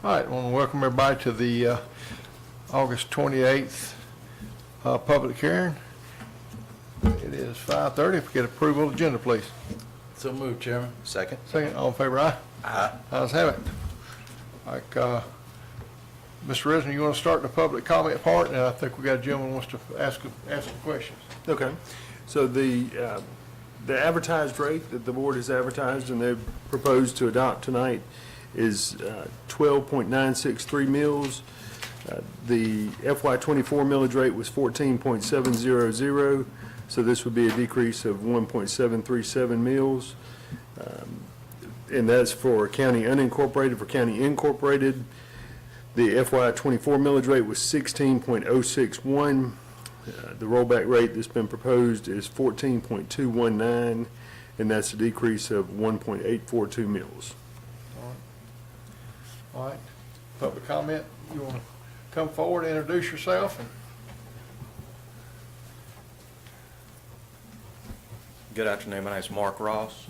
All right, I want to welcome everybody to the August 28th public hearing. It is 5:30. If we get approval of the agenda, please. So moved, Chairman. Second. Second, all in favor, aye? Aye. Ayes have it. Like, Mr. Resnick, you want to start the public comment part? And I think we got a gentleman who wants to ask some questions. Okay, so the advertised rate that the board has advertised and they've proposed to adopt tonight is 12.963 mills. The FY24 millage rate was 14.700, so this would be a decrease of 1.737 mills. And that's for county unincorporated. For county incorporated, the FY24 millage rate was 16.061. The rollback rate that's been proposed is 14.219, and that's a decrease of 1.842 mills. All right, public comment, you want to come forward and introduce yourself? Good afternoon. My name is Mark Ross.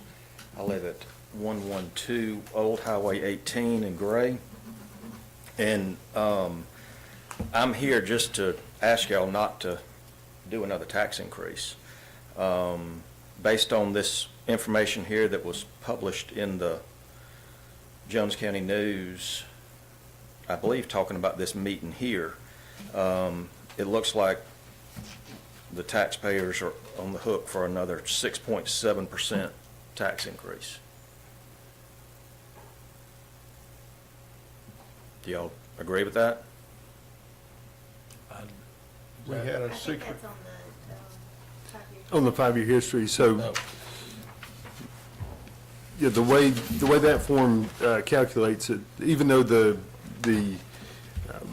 I live at 112 Old Highway 18 in Gray. And I'm here just to ask y'all not to do another tax increase. Based on this information here that was published in the Jones County News, I believe talking about this meeting here, it looks like the taxpayers are on the hook for another 6.7% tax increase. Do y'all agree with that? We had a I think secret. that's on the 5 year. On the 5-year history, so No. yeah, the way that form calculates it, even though the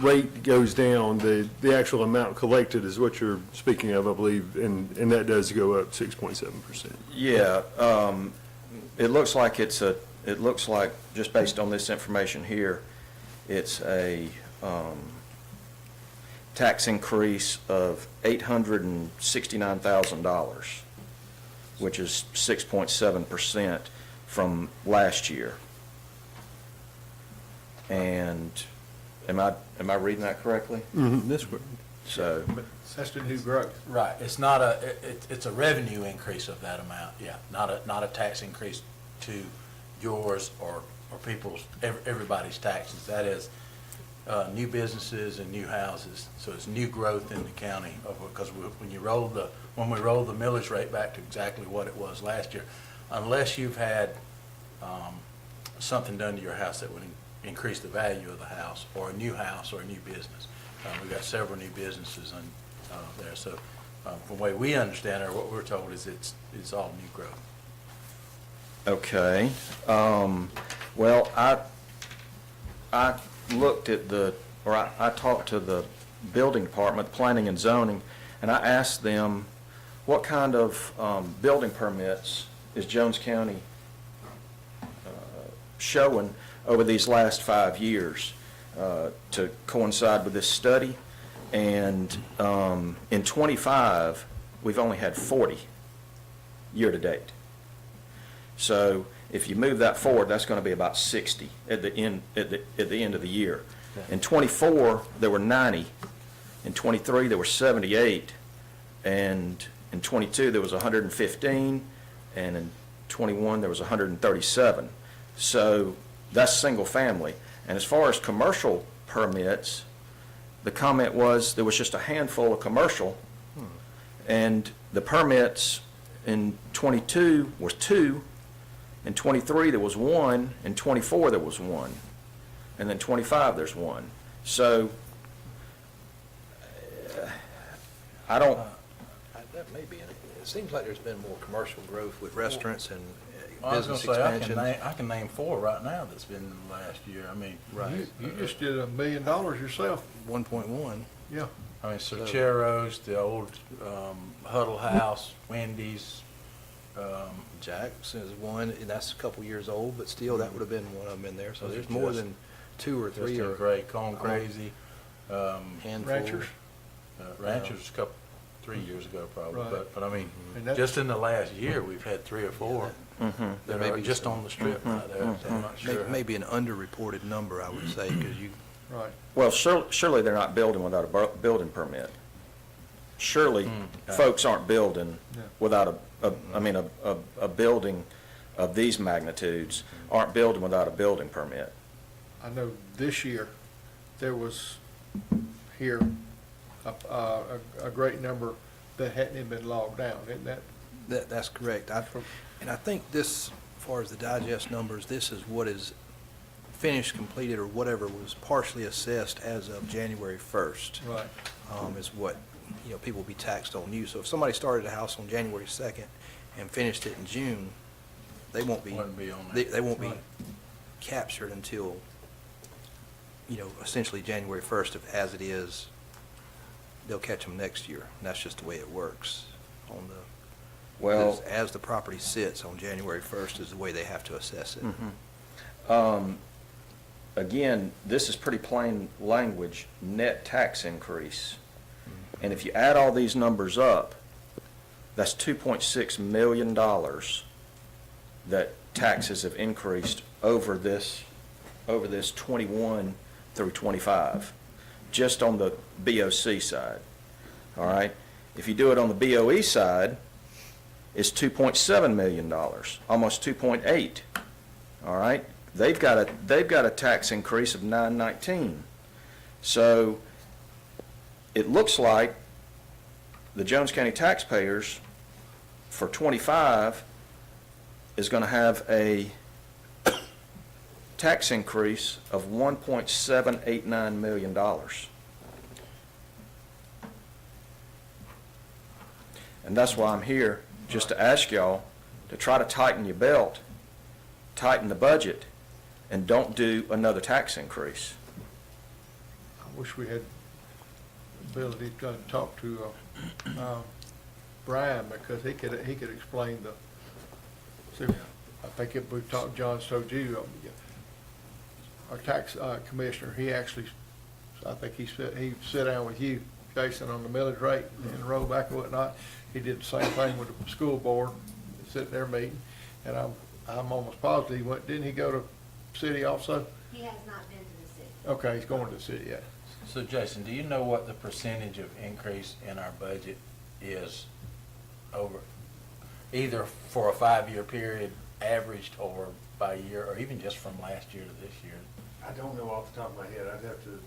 rate goes down, the actual amount collected is what you're speaking of, I believe, and that does go up 6.7%. Yeah, it looks like it looks like, just based on this information here, it's a tax increase of $869,000, which is 6.7% from last year. And am I reading that correctly? That's correct. So, That's the new growth. Right, it's not a, it's a revenue increase of that amount, yeah, not a tax increase to yours or people's, everybody's taxes. That is, new businesses and new houses, so it's new growth in the county, because when we roll the millage rate back to exactly what it was last year, unless you've had something done to your house that would increase the value of the house, or a new business. We've got several new businesses there, so from the way we understand it, or what we're told is it's all new growth. okay. Well, I looked at I talked to the building department, planning and zoning, and I asked them what kind of building permits is Jones County showing over these last 5 years to coincide with this study. And in 25, we've only had 40 year to date. So if you move that forward, that's going to be about 60 at the end of the year. In 24, there were 90. In 23, there were 78. And in 22, there was 115. And in 21, there was 137. So that's single family. And as far as commercial permits, the comment was there was just a handful of commercial. And the permits in 22 was 2. In 23, there was 1. In 24, there was 1. And then 25, there's 1. So I don't. That may be, it seems like there's been more commercial growth with restaurants and I was business gonna say, expansion. I can name 4 right now that's been in the last year. I mean, Right. You just did $1 million yourself. 1.1. Yeah. I mean, Cercheros, the old Huddle House, Wendy's. Jack's is one, and that's a couple years old, but still, that would have been one of them in there. So Those there's are more just- than 2 or 3 Just or great, Cone Crazy, handful. Ranchers. Ranchers a couple, 3 years ago probably, Right. but I mean, And that's- just in the last year, we've had 3 or 4. that There may are be just some. on the strip right there. So I'm not sure. Maybe an underreported number, I would say, because you, Right. Well, surely they're not building without a building permit. Surely folks aren't building Yeah. without a building of these magnitudes aren't building without a building permit. I know this year, there was here a great number that hadn't even been logged down, isn't that? that's correct. And I think this, as far as the digest numbers, this is what is finished, completed, or whatever was partially assessed as of January 1st. Right. Is what, people will be taxed on new. So if somebody started a house on January 2nd and finished it in June, they won't be, Wouldn't be on they there. they won't be Right. captured until, essentially January 1st, as it is, they'll catch them next year. And that's just the way it works on the, Well, as the property sits on January 1st is the way they have to assess it. again, this is pretty plain language, net tax increase. And if you add all these numbers up, that's $2.6 million that taxes have increased over this 21 through 25, just on the BOC side. All right? If you do it on the BOE side, it's $2.7 million, almost 2.8. All right? They've got a tax increase of 919. So it looks like the Jones County taxpayers for 25 is going to have a tax increase of $1.789 million. And that's why I'm here, just to ask y'all to try to tighten your belt, tighten the budget, and don't do another tax increase. I wish we had the ability to talk to Brian, because he could explain see, I think if we talked, John told you, our tax commissioner, he actually, I think he sit down with you, Jason, on the millage rate and roll back and whatnot. He did the same thing with the school board, sitting there meeting, and I'm almost positive he went, didn't he go to city also? He has not been to the city. Okay, he's going to the city, yeah. So Jason, do you know what the percentage of increase in our budget is over, either for a 5-year period averaged or by year, or even just from last year to this year? I don't know off the top of my head. I'd have to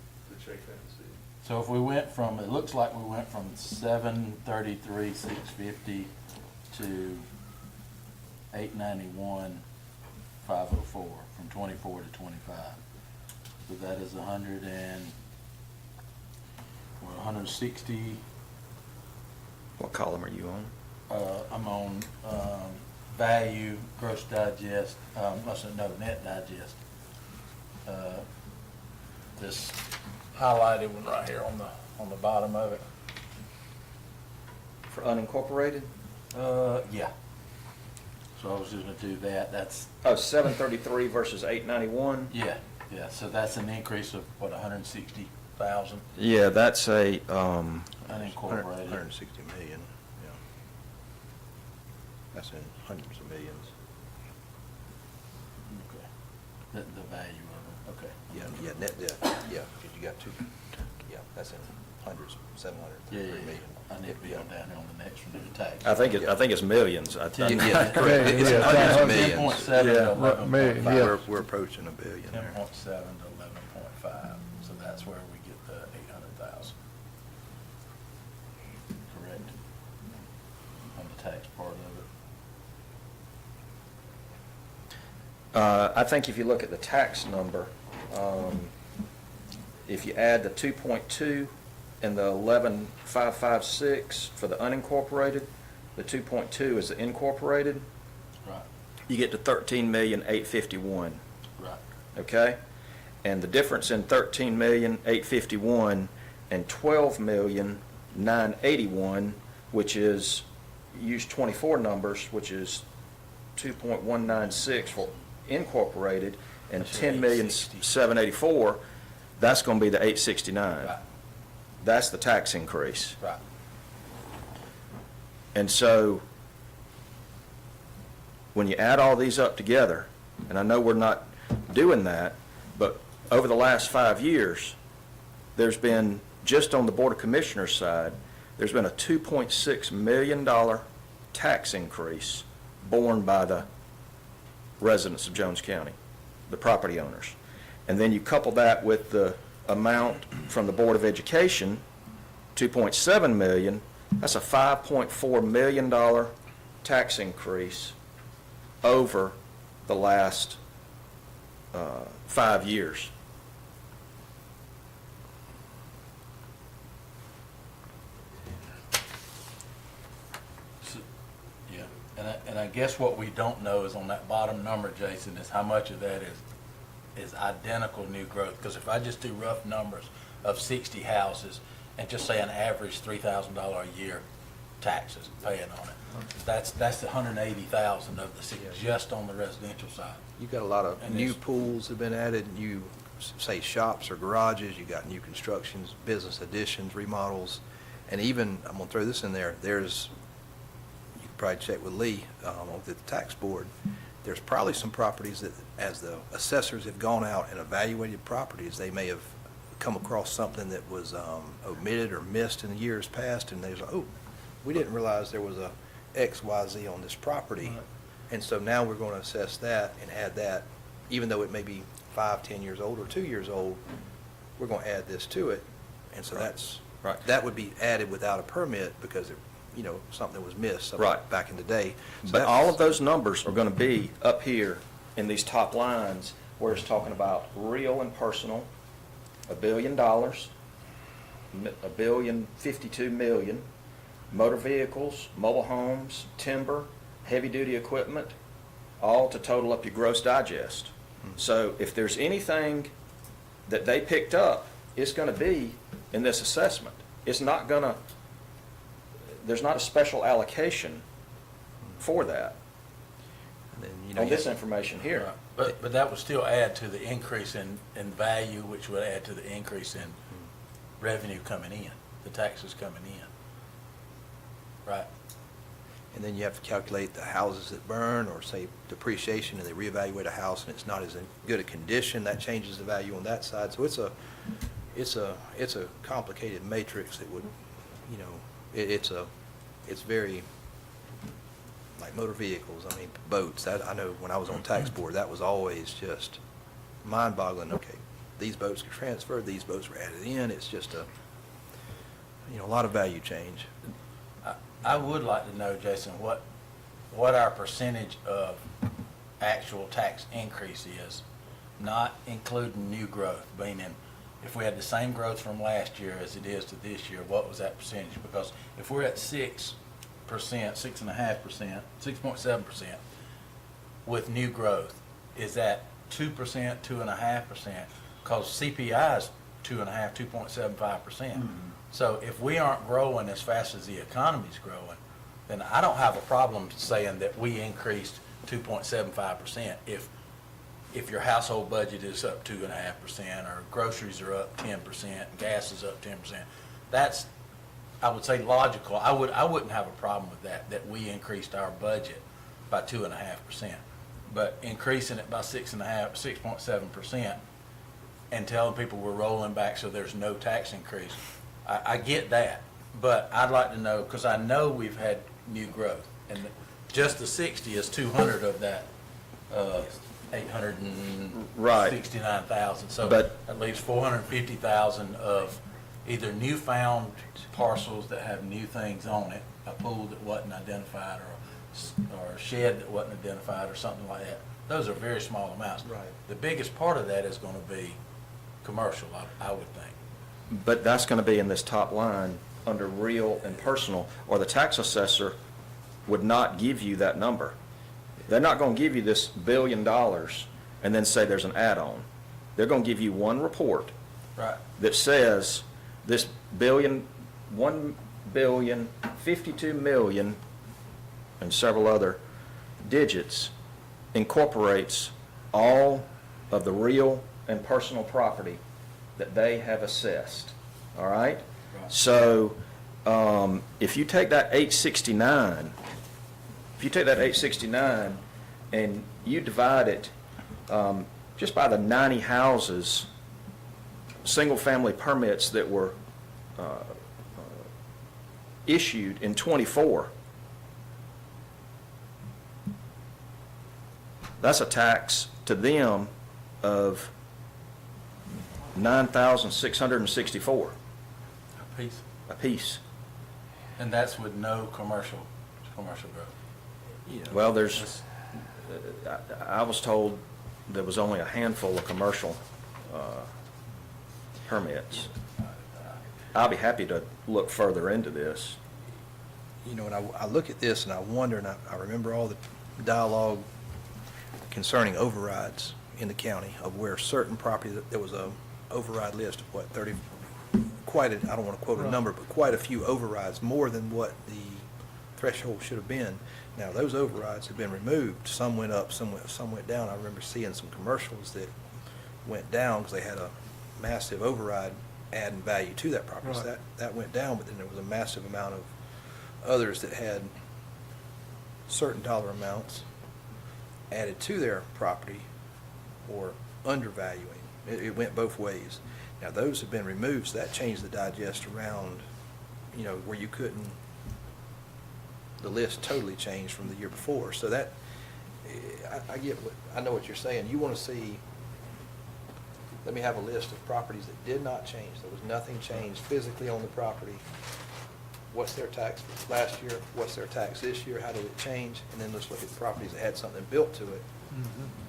check that and see. So if we went from, it looks like we went from 733, 650 to 891, 504, from 24 to 25. So that is 160. What column are you on? I'm on value, gross digest, net digest. This highlighted one right here on the bottom of it. For unincorporated? Yeah. So I was just gonna do that. That's, Oh, 733 versus 891? yeah. So that's an increase of, what, 160,000 Yeah, that's a, unincorporated. 160 million, yeah. That's in hundreds of millions. Okay. The value of it, okay. Yeah, net, yeah, 'cause you got two, yeah, that's in hundreds, 733 Yeah. million. I need to be on down here on the next one, do the tax. I think it's millions. Yeah, correct. It's Yeah, hundreds of yeah. millions. 10.7 to Yeah, 11.5. million, yeah. We're approaching a billion there. 10.7 to 11.5, so that's where we get the 800,000. Correct? On the tax part of it. I think if you look at the tax number, if you add the 2.2 and the 11,556 for the unincorporated, the 2.2 is the incorporated, Right, you get to 13,851. right. Okay? And the difference in 13,851 and 12,981, which is, use 24 numbers, which is 2.196 for incorporated, and That's your 10,784, that's going to be the 869. Right. That's the tax increase. Right. And so when you add all these up together, and I know we're not doing that, but over the last 5 years, there's been, just on the Board of Commissioners side, there's been a $2.6 million tax increase borne by the residents of Jones County, the property owners. And then you couple that with the amount from the Board of Education, $2.7 million, that's a $5.4 million tax increase over the last 5 years. Yeah, and I guess what we don't know is on that bottom number, Jason, is how much of that is identical new growth. Because if I just do rough numbers of 60 houses and just say an average $3,000 a year taxes paying on it, that's the 180,000 of the city just on the residential side. You've got a lot of And new it's- pools have been added, new, say, shops or garages, you got new constructions, business additions, remodels, and even, I'm gonna throw this in there, there's, you could probably check with Lee, with the tax board, there's probably some properties that, as the assessors have gone out and evaluated properties, they may have come across something that was omitted or missed in the years past, and they're like, oh, we didn't realize there was a X, Y, Z on this property. Right. And so now we're going to assess that and add that, even though it may be 5, 10 years old or 2 years old, we're going to add this to it. And so that's, Right. that would be added without a permit because, something was missed something Right. back in the day. So But that- all of those numbers are going to be up here in these top lines where it's talking about real and personal, $1 billion, $1,052,000,000, motor vehicles, mobile homes, timber, heavy-duty equipment, all to total up your gross digest. So if there's anything that they picked up, it's going to be in this assessment. It's not going to, there's not a special allocation for that and then, on you this information here. Right. But that would still add to the increase in value, which would add to the increase in revenue coming in, the taxes coming in. Right? And then you have to calculate the houses that burn, or say depreciation, and they reevaluate a house and it's not as in good a condition, that changes the value on that side. So it's a complicated matrix that would, it's very, like motor vehicles, I mean, boats, that, I know when I was on tax board, that was always just mind-boggling. Okay, these boats get transferred, these boats were added in, it's just a lot of value change. I would like to know, Jason, what our percentage of actual tax increase is, not including new growth, meaning if we had the same growth from last year as it is to this year, what was that percentage? Because if we're at 6%, 6.5%, 6.7% with new growth, is that 2%, 2.5%? Because CPI is 2.5%, 2.75%. So if we aren't growing as fast as the economy's growing, then I don't have a problem saying that we increased 2.75%. If your household budget is up 2.5%, or groceries are up 10%, gas is up 10%, that's, I would say, logical. I wouldn't have a problem with that we increased our budget by 2.5%. But increasing it by 6.7% and telling people we're rolling back so there's no tax increase, I get that. But I'd like to know, because I know we've had new growth, and just the 60 is 200 of that 869,000. So But- at least 450,000 of either newfound parcels that have new things on it, a pool that wasn't identified, or a shed that wasn't identified, or something like that. Those are very small amounts. Right. The biggest part of that is going to be commercial, I would think. But that's going to be in this top line under real and personal, or the tax assessor would not give you that number. They're not going to give you this $1 billion and then say there's an add-on. They're going to give you one report Right. that says this $1,052,000,000 and several other digits incorporates all of the real and personal property that they have assessed, all right? Right. So if you take that 869, and you divide it just by the 90 houses, single-family permits that were issued in '24, that's a tax to them of $9,664 A piece. apiece. And that's with no commercial growth. Well, there's, I was told there was only a handful of commercial permits. I'll be happy to look further into this. You know, and I look at this and I wonder, and I remember all the dialogue concerning overrides in the county of where certain property, there was a override list of what, 30, quite a, I don't want to quote a number, but quite a few overrides, more than what the threshold should have been. Now, those overrides have been removed. Some went up, some went down. I remember seeing some commercials that went down because they had a massive override adding value to that property. So Right. that went down, but then there was a massive amount of others that had certain dollar amounts added to their property or undervaluing. It went both ways. Now, those have been removed, so that changed the digest around, you know, where you couldn't, the list totally changed from the year before. So that, I get what, I know what you're saying. You want to see, let me have a list of properties that did not change. There was nothing changed physically on the property. What's their tax last year? What's their tax this year? How did it change? And then let's look at the properties that had something built to it.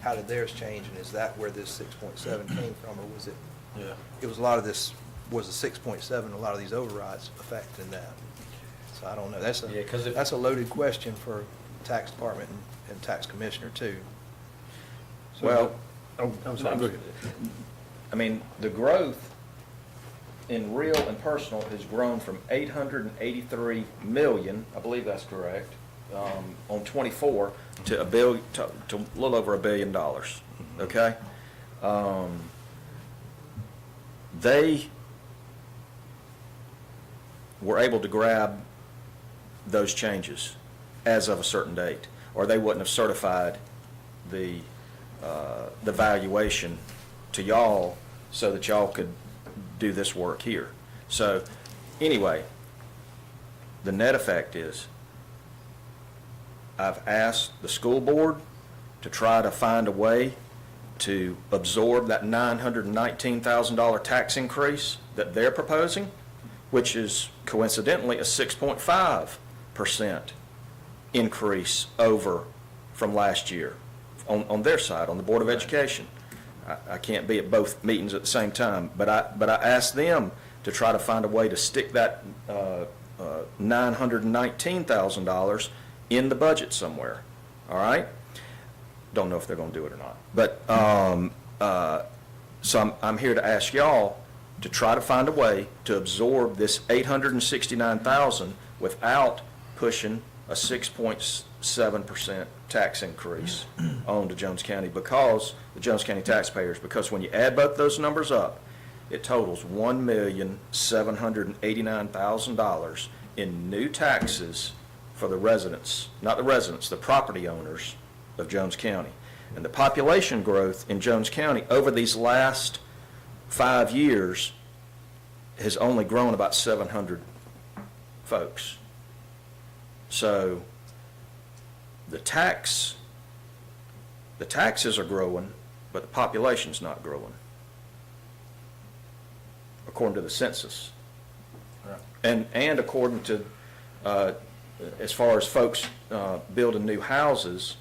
How did theirs change? And is that where this 6.7 came from, or was it? Yeah. It was a lot of this, was the 6.7, a lot of these overrides affecting that. So I don't know. That's Yeah, 'cause if- that's a loaded question for tax department and tax commissioner too. So- Well, Oh, I'm sorry, go ahead. I mean, the growth in real and personal has grown from 883 million, I believe that's correct, on '24 to to a little over $1 billion, okay? They were able to grab those changes as of a certain date, or they wouldn't have certified the valuation to y'all so that y'all could do this work here. So, anyway, the net effect is, I've asked the school board to try to find a way to absorb that $919,000 tax increase that they're proposing, which is coincidentally a 6.5% increase over from last year on their side, on the Board of Education. I can't be at both meetings at the same time, but I asked them to try to find a way to stick that $919,000 in the budget somewhere, all right? Don't know if they're going to do it or not. But, so I'm here to ask y'all to try to find a way to absorb this $869,000 without pushing a 6.7% tax increase on to Jones County, because the Jones County taxpayers, because when you add both those numbers up, it totals $1,789,000 in new taxes for the residents, not the residents, the property owners of Jones County. And the population growth in Jones County over these last 5 years has only grown about 700 folks. So the taxes are growing, but the population's not growing, according to the census. Right. And according to, as far as folks building new houses,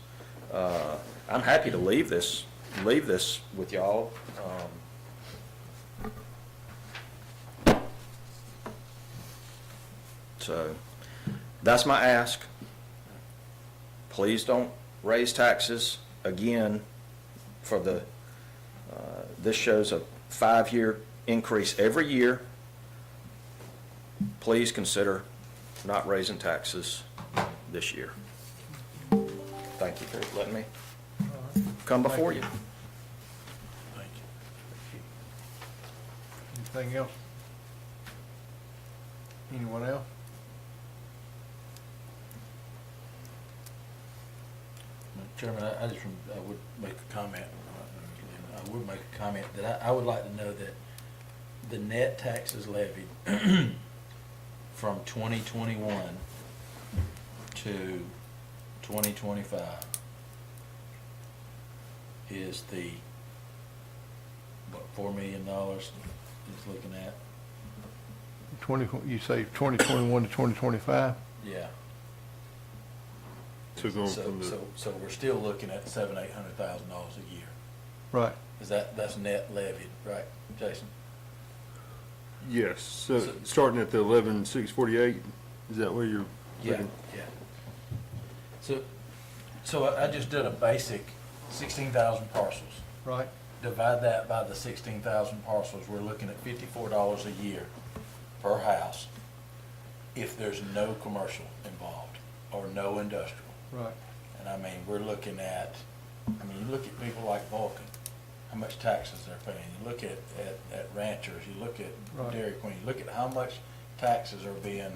I'm happy to leave this with y'all. So that's my ask. Please don't raise taxes again for the, this shows a 5-year increase every year. Please consider not raising taxes this year. Thank you for letting me come before you. Thank you. Anything else? Anyone else? Chairman, I would make a comment, I would make a comment that I would like to know that the net taxes levied from 2021 to 2025 is the, what, $4 million is looking at? You say 2021 to 2025? Yeah. So going from the, So we're still looking at $700,000-800,000 a year. Right. That's net levied, right, Jason? yes, so starting at the 11,648, is that where you're looking? Yeah. So I just did a basic 16,000 parcels. Right. Divide that by the 16,000 parcels, we're looking at $54 a year per house if there's no commercial involved or no industrial. Right. And I mean, we're looking at, you look at people like Vulcan, how much taxes they're paying. You look at ranchers, you look at Right. Dairy Queen, you look at how much taxes are being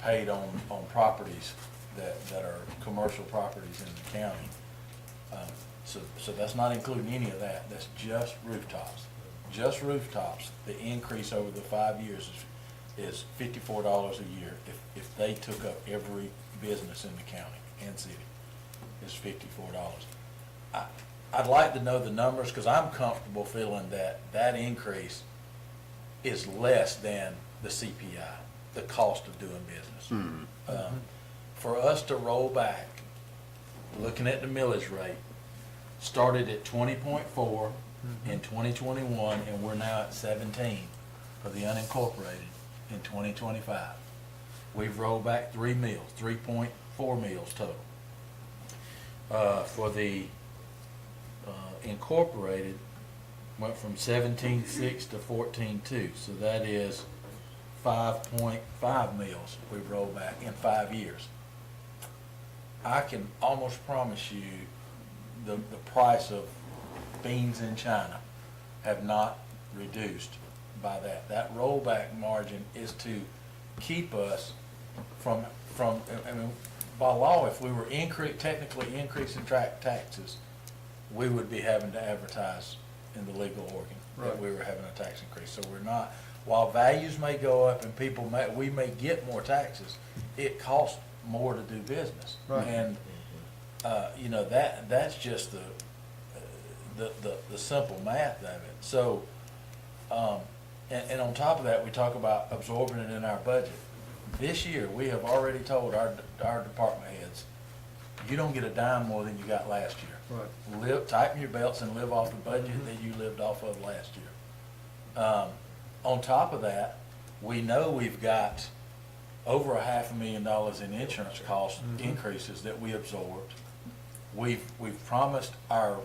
paid on properties that are commercial properties in the county. So that's not including any of that. That's just rooftops. Just rooftops, the increase over the 5 years is $54 a year. If they took up every business in the county and city, it's $54. I'd like to know the numbers, because I'm comfortable feeling that increase is less than the CPI, the cost of doing business. For us to roll back, looking at the millage rate, started at 20.4 in 2021, and we're now at 17 for the unincorporated in 2025. We've rolled back 3 mills, 3.4 mills total. For the incorporated, went from 17.6 to 14.2, so that is 5.5 mills we've rolled back in 5 years. I can almost promise you the price of beans in China have not reduced by that. That rollback margin is to keep us from, by law, if we were technically increasing taxes, we would be having to advertise in the legal organ that Right. we were having a tax increase. So we're not, while values may go up and we may get more taxes, it costs more to do business. Right. And, that's just the simple math of it. So, and on top of that, we talk about absorbing it in our budget. This year, we have already told our department heads, you don't get a dime more than you got last year. Right. Tighten your belts and live off the budget that you lived off of last year. On top of that, we know we've got over $500,000 in insurance cost increases that we absorbed. We've promised our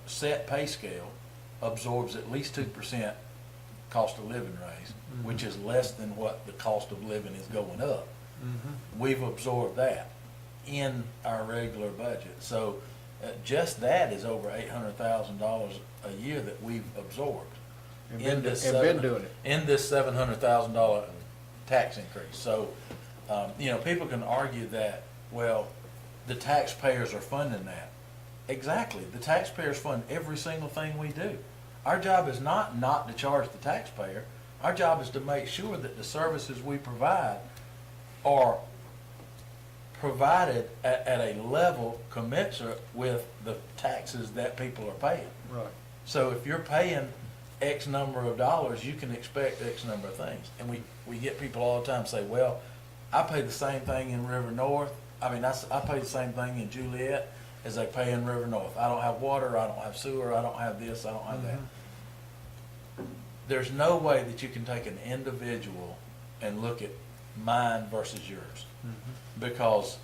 set pay scale absorbs at least 2% cost of living raise, which is less than what the cost of living is going up. We've absorbed that in our regular budget. So just that is over $800,000 a year that we've absorbed And in been, this and been doing it. in this $700,000 tax increase. So, people can argue that, well, the taxpayers are funding that. Exactly. The taxpayers fund every single thing we do. Our job is not to charge the taxpayer. Our job is to make sure that the services we provide are provided at a level commensurate with the taxes that people are paying. Right. So if you're paying X number of dollars, you can expect X number of things. And we get people all the time say, well, I pay the same thing in River North. I pay the same thing in Juliet as they pay in River North. I don't have water, I don't have sewer, I don't have this, I don't have that. There's no way that you can take an individual and look at mine versus yours. Because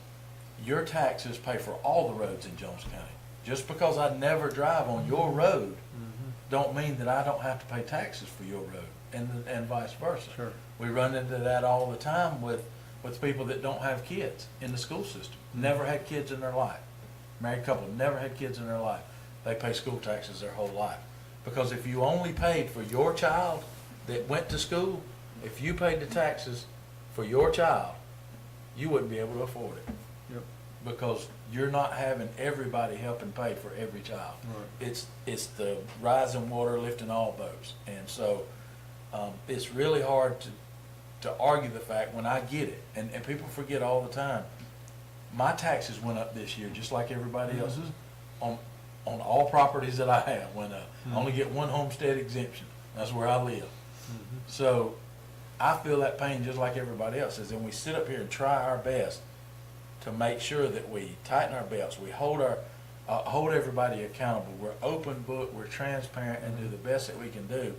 your taxes pay for all the roads in Jones County. Just because I never drive on your road, don't mean that I don't have to pay taxes for your road, and vice versa. Sure. We run into that all the time with people that don't have kids in the school system, never had kids in their life. Married couple, never had kids in their life. They pay school taxes their whole life. Because if you only paid for your child that went to school, if you paid the taxes for your child, you wouldn't be able to afford it. Yep. because you're not having everybody helping pay for every child. Right. It's the rising water lifting all boats. And so, it's really hard to argue the fact when I get it, and people forget all the time, my taxes went up this year, just like everybody else's, on all properties that I have went up. I only get one homestead exemption, that's where I live. So, I feel that pain just like everybody else is, and we sit up here and try our best to make sure that we tighten our belts, we hold everybody accountable, we're open book, we're transparent, and do the best that we can do.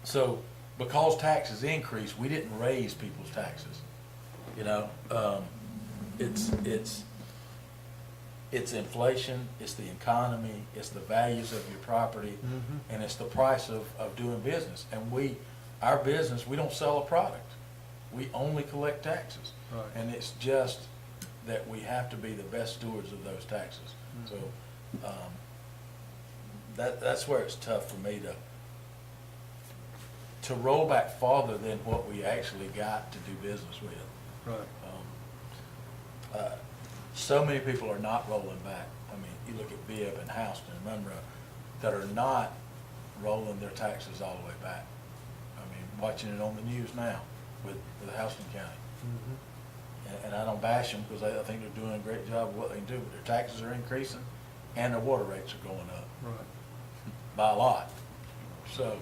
So, because taxes increase, we didn't raise people's taxes. You know, it's inflation, it's the economy, it's the values of your property, and it's the price of doing business. And our business, we don't sell a product. We only collect taxes. Right. And it's just that we have to be the best stewards of those taxes. So, that's where it's tough for me to roll back farther than what we actually got to do business with. Right. So many people are not rolling back. I mean, you look at Bibb and Houston and Monroe that are not rolling their taxes all the way back. I mean, watching it on the news now with Houston County. And I don't bash them because I think they're doing a great job of what they can do, but their taxes are increasing and their water rates are going up Right. by a lot. So,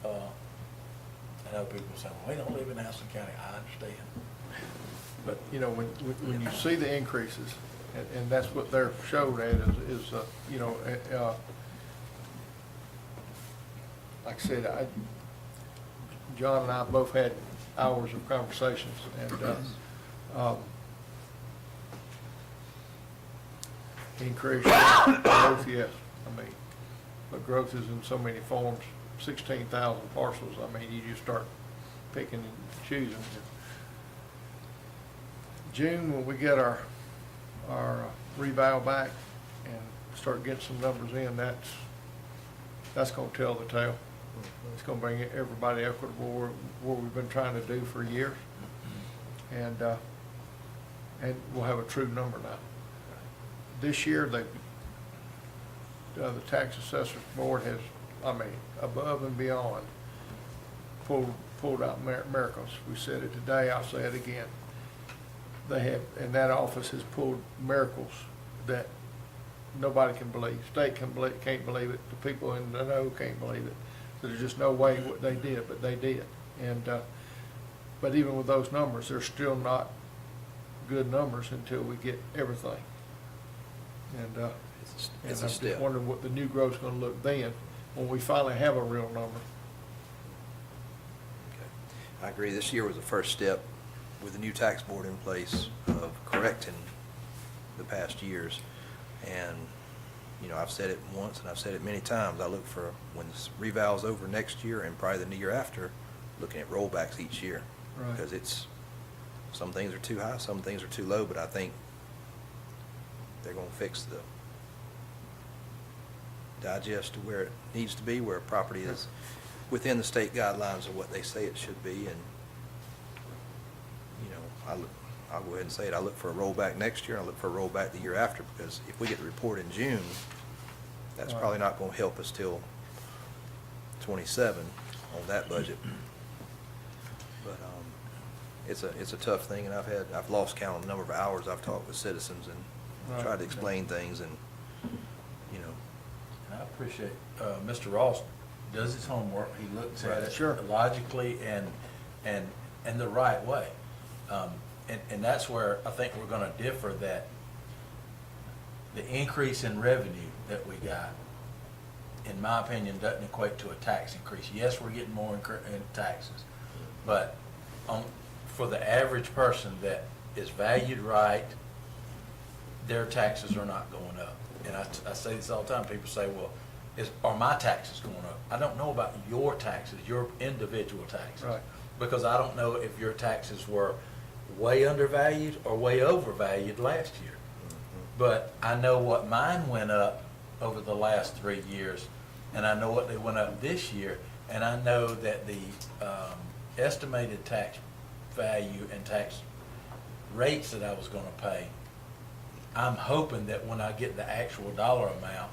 I know people say, well, we don't live in Houston County. I understand. But, you know, when you see the increases, and that's what they're showed at is you know, like I said, John and I both had hours of conversations, and, increase, growth, yes, I mean, but growth is in so many forms, 16,000 parcels, I mean, you just start picking and choosing. June, when we get our reval back and start getting some numbers in, that's gonna tell the tale. It's gonna bring everybody equitable where we've been trying to do for years. And we'll have a true number now. This year, the tax assessors board has, I mean, above and beyond, pulled out miracles. We said it today, I'll say it again. They have, and that office has pulled miracles that nobody can believe. State can't believe it. The people in the know can't believe it. There's just no way what they did, but they did. And but even with those numbers, they're still not good numbers until we get everything. And It's and a I'm just step. wondering what the new growth's gonna look then, when we finally have a real number. Okay. I agree, this year was the first step with the new tax board in place of correcting the past years. And, you know, I've said it once and I've said it many times, I look for, when this reval's over next year and probably the year after, looking at rollbacks each year. Right. Because some things are too high, some things are too low, but I think they're gonna fix the digest to where it needs to be, where property is within the state guidelines of what they say it should be. And, you know, I'll go ahead and say it, I look for a rollback next year, and I look for a rollback the year after, because if we get the report in June, that's Right. probably not gonna help us till 27 on that budget. But, it's a tough thing, and I've lost count on the number of hours I've talked with citizens and Right. tried to explain things, and, you know, And I appreciate, Mr. Ross does his homework, he looks at it Sure. logically and the right way. And that's where I think we're gonna differ, that the increase in revenue that we got, in my opinion, doesn't equate to a tax increase. Yes, we're getting more in taxes, but for the average person that is valued right, their taxes are not going up. And I say this all the time, people say, well, are my taxes going up? I don't know about your taxes, your individual taxes. Right. Because I don't know if your taxes were way undervalued or way overvalued last year. But I know what mine went up over the last 3 years, and I know what they went up this year, and I know that the estimated tax value and tax rates that I was gonna pay I'm hoping that when I get the actual dollar amount,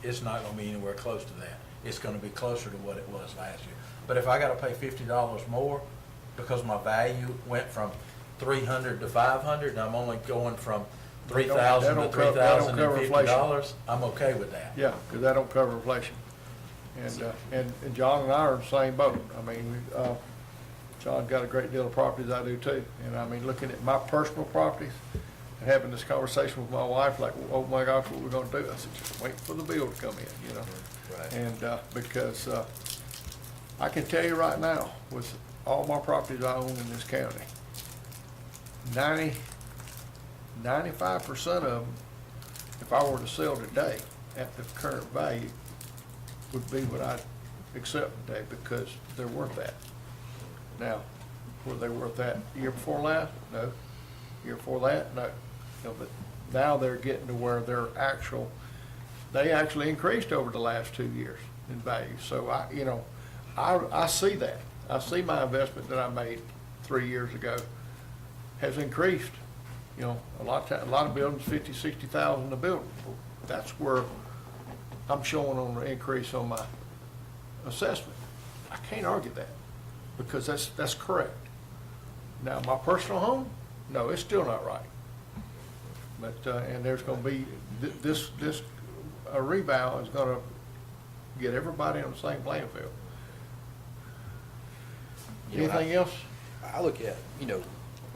it's not gonna be anywhere close to that. It's gonna be closer to what it was last year. But if I gotta pay $50 more because my value went from 300 to 500, and I'm only going from 3,000 to $3,050, I'm okay with that. Yeah, because that don't cover inflation. And John and I are in the same boat. I mean, John got a great deal of properties, I do too. And I mean, looking at my personal properties and having this conversation with my wife, like, oh my gosh, what we're gonna do? I said, just wait for the bill to come in, you know? Right. And, because, I can tell you right now, with all my properties I own in this county, 95% of them, if I were to sell today at the current value, would be what I'd accept today because they're worth that. Now, were they worth that year before last? No. Year before that? No. No, but now they're getting to where they actually increased over the last 2 years in value. So I see that. I see my investment that I made 3 years ago has increased. You know, a lot of buildings, 50, 60,000 a building. That's where I'm showing on the increase on my assessment. I can't argue that because that's correct. Now, my personal home, no, it's still not right. But, and there's gonna be, this rebound is gonna get everybody on the same playing field. You know, Anything else? I look at,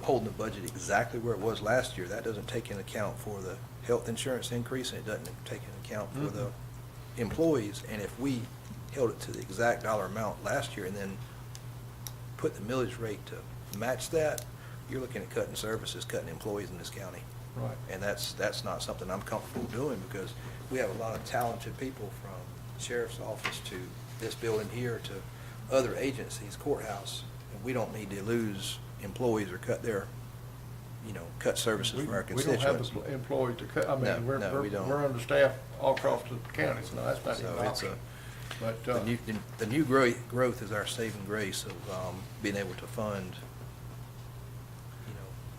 holding the budget exactly where it was last year, that doesn't take into account for the health insurance increase, and it doesn't take into account for the employees. And if we held it to the exact dollar amount last year and then put the millage rate to match that, you're looking at cutting services, cutting employees in this county. Right. And that's not something I'm comfortable doing because we have a lot of talented people from sheriff's office to this building here to other agencies, courthouse, and we don't need to lose employees or cut cut services for our constituents. We don't have the employees to cut, I mean, No, we don't. we're understaffed all across the county, so that's not even So an it's option. But, the new growth is our saving grace of being able to fund,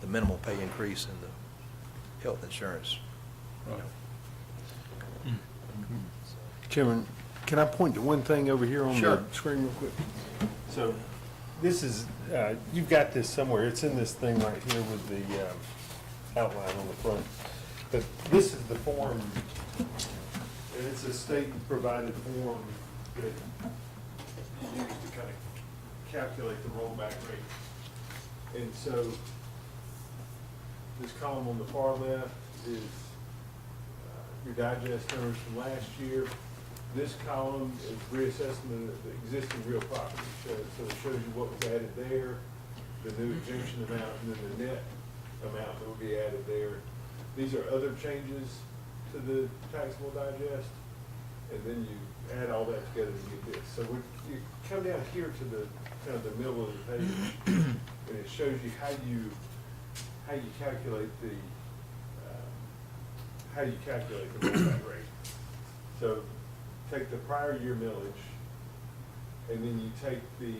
the minimal pay increase and the health insurance. Right. Chairman, can I point to one thing over here on Sure. the screen real quick? So this is, you've got this somewhere. It's in this thing right here with the outline on the front. But this is the form, and it's a state-provided form that you use to kind of calculate the rollback rate. And so this column on the far left is your digest numbers from last year. This column is reassessment of the existing real property. So it shows you what was added there, the new exemption amount, and then the net amount that will be added there. These are other changes to the taxable digest, and then you add all that together to get this. So you come down here to the kind of the middle of the page, and it shows you how you calculate the rollback rate. So take the prior year millage, and then you take the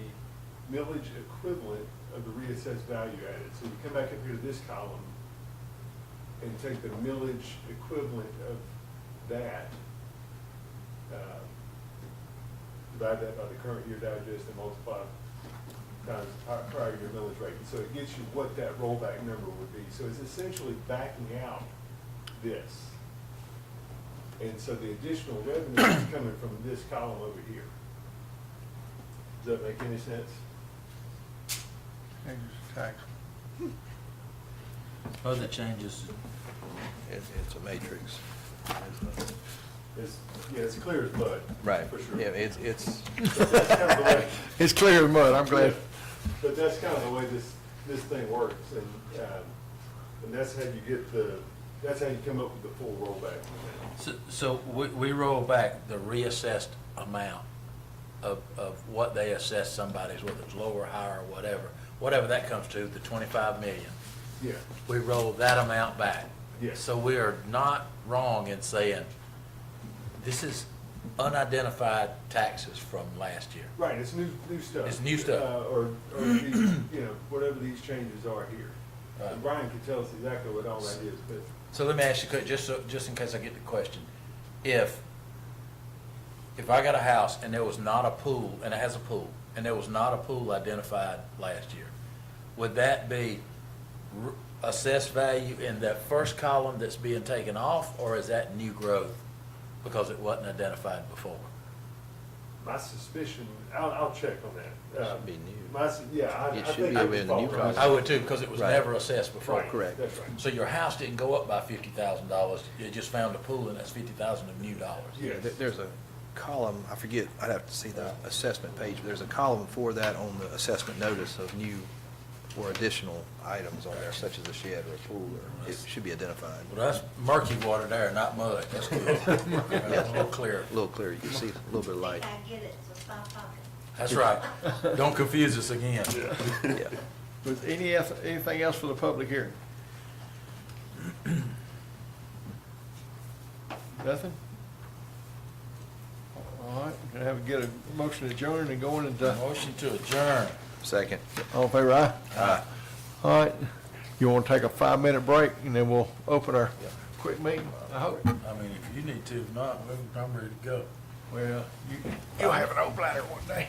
millage equivalent of the reassessed value added. So you come back up here to this column and take the millage equivalent of that, divide that by the current year digest and multiply times the prior year millage rate. And so it gets you what that rollback number would be. So it's essentially backing out this. And so the additional revenue is coming from this column over here. Does that make any sense? changes tax. Other changes, It's a matrix. It's clear as mud. Right. For sure. Yeah, it's, That's kind of the way, It's clear as mud, I'm glad. but that's kind of the way this thing works, and that's how you get that's how you come up with the full rollback. so we roll back the reassessed amount of what they assess somebody's, whether it's lower, higher, or whatever that comes to, the 25 million. Yeah. We roll that amount back. Yes. So we are not wrong in saying this is unidentified taxes from last year. Right, it's new stuff. It's new stuff. Or these, whatever these changes are here. Right. And Brian can tell us exactly what all that is, but So let me ask you, just in case I get the question. If I got a house and there was not a pool, and it has a pool, and there was not a pool identified last year, would that be assessed value in that first column that's being taken off, or is that new growth because it wasn't identified before? My suspicion, I'll check on that. Should be new. Yeah, It I should think be it in would the fall new right. column. I would too, because it was Right. never assessed before. Right, Correct. That's right. So your house didn't go up by $50,000, you just found a pool and that's 50,000 of new dollars. Yes. There's a column, I forget, I'd have to see the assessment page, but there's a column for that on the assessment notice of new or additional items on there, such as a shed or a pool, or it should be identified. Well, that's murky water there, not mud, that's good. That's a little clearer. A little clearer, you can see a little bit of light. I get it, so stop talking. That's right. Don't confuse us again. Yeah. Was anything else for the public hearing? Nothing? All right, can I get a motion to adjourn and go into, Motion to adjourn. Second. all in favor, aye? Aye. All right, you want to take a 5-minute break and then we'll open our quick meeting, I hope? I mean, if you need to, if not, I'm ready to go. Well, you'll have an old bladder one day.